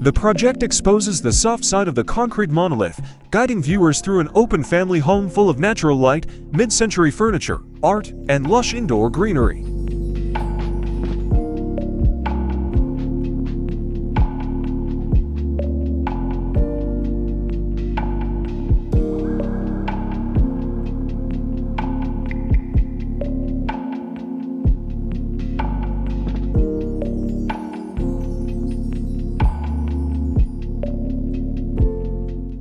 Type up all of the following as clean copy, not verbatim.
The project exposes the soft side of the concrete monolith, guiding viewers through an open family home full of natural light, mid-century furniture, art, and lush indoor greenery.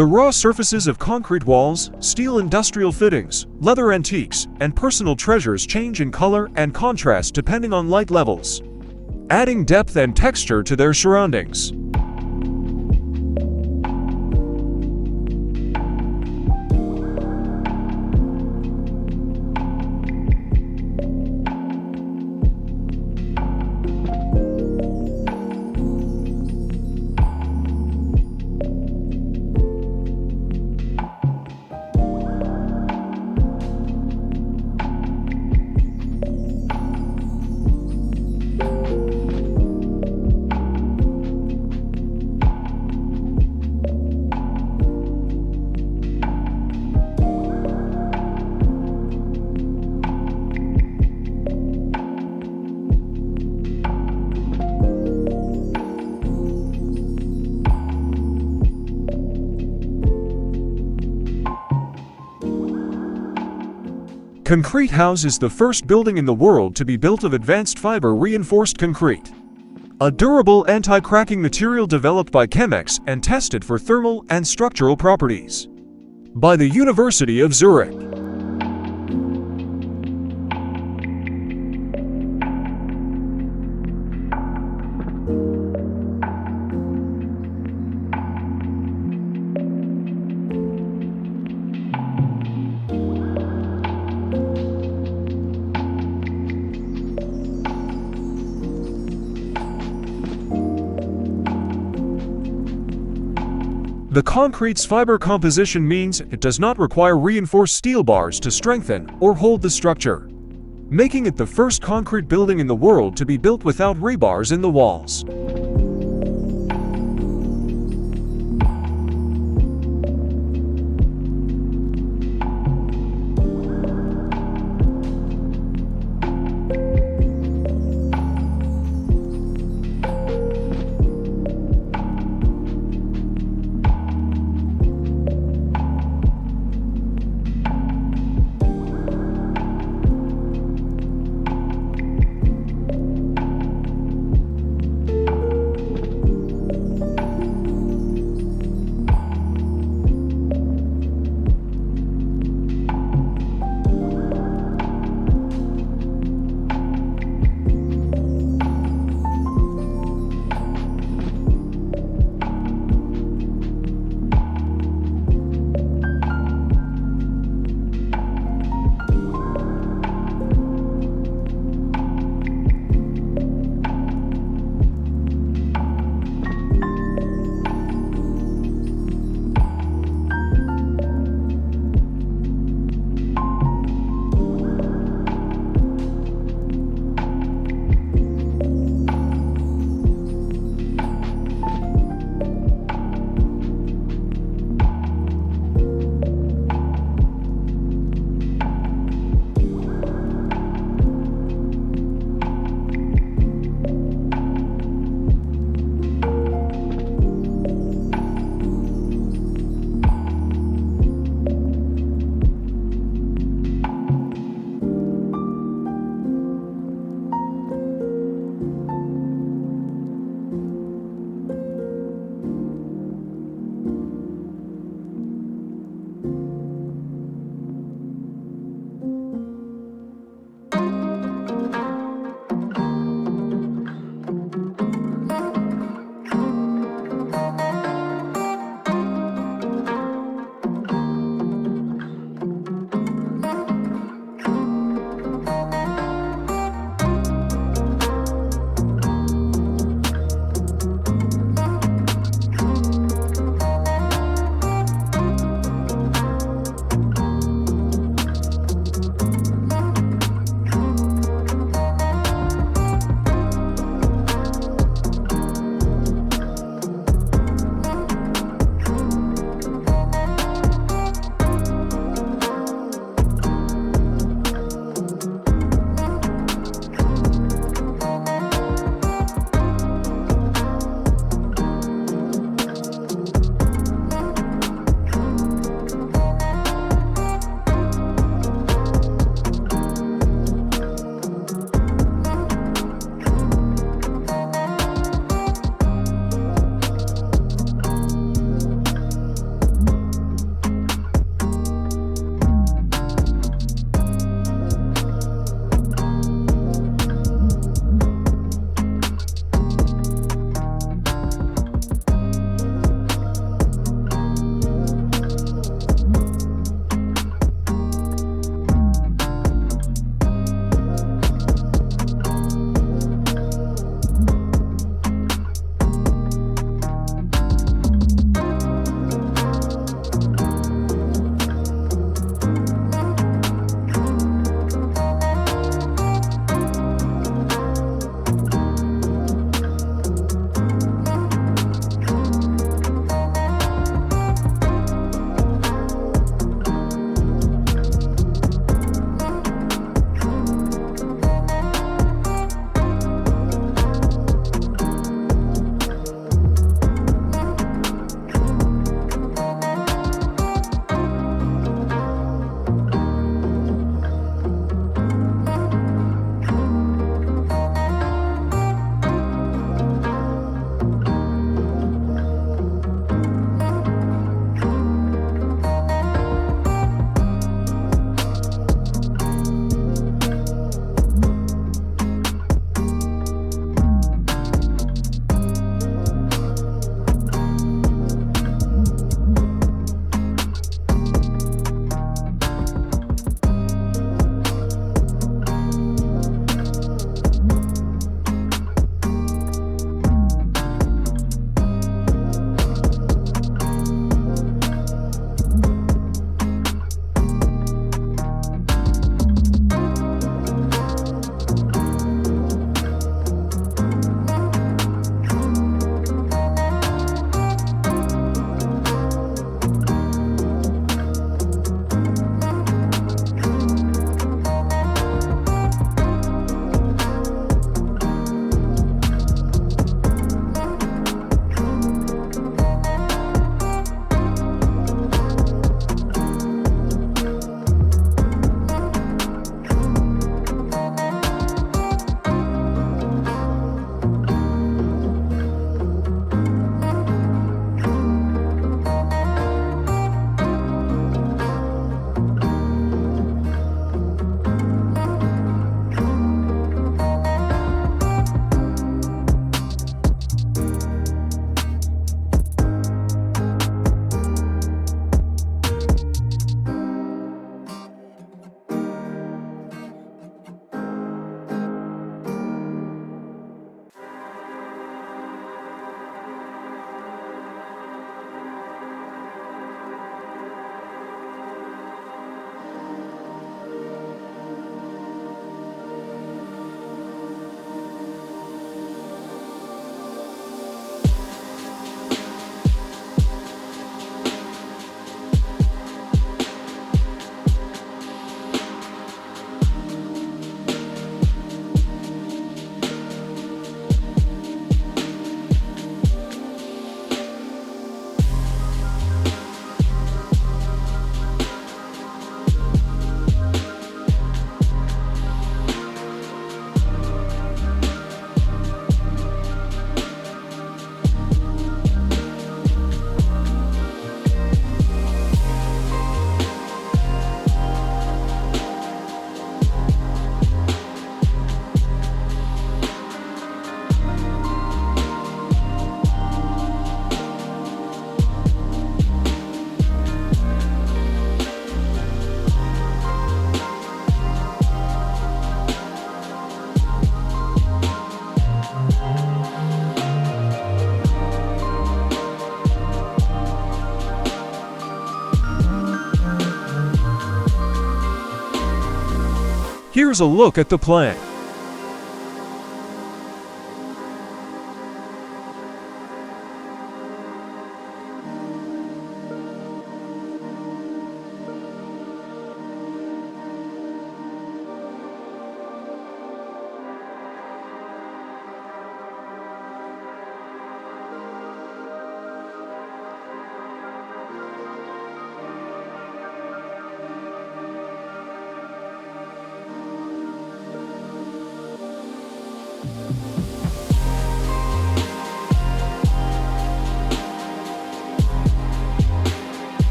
The raw surfaces of concrete walls, steel industrial fittings, leather antiques, and personal treasures change in color and contrast depending on light levels, adding depth and texture to their surroundings. Concrete House is the first building in the world to be built of advanced fiber reinforced concrete, a durable anti-cracking material developed by Cemex and tested for thermal and structural properties by the University of Zurich. The concrete's fiber composition means it does not require reinforced steel bars to strengthen or hold the structure, making it the first concrete building in the world to be built without rebars in the walls. Here's a look at the plan.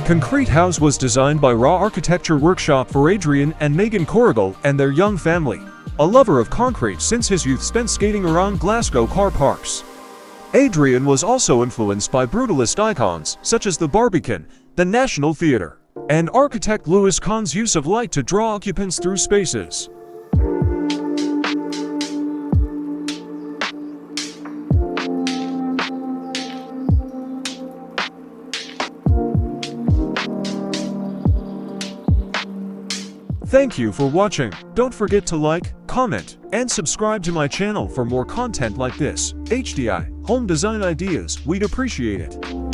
Concrete House was designed by Raw Architecture Workshop for Adrian and Megan Corrigal and their young family, a lover of concrete since his youth spent skating around Glasgow car parks. Adrian was also influenced by brutalist icons such as the Barbican, the National Theatre, and architect Louis Kahn's use of light to draw occupants through spaces. Thank you for watching. Don't forget to like, comment, and subscribe to my channel for more content like this. HDI, home design ideas, we'd appreciate it.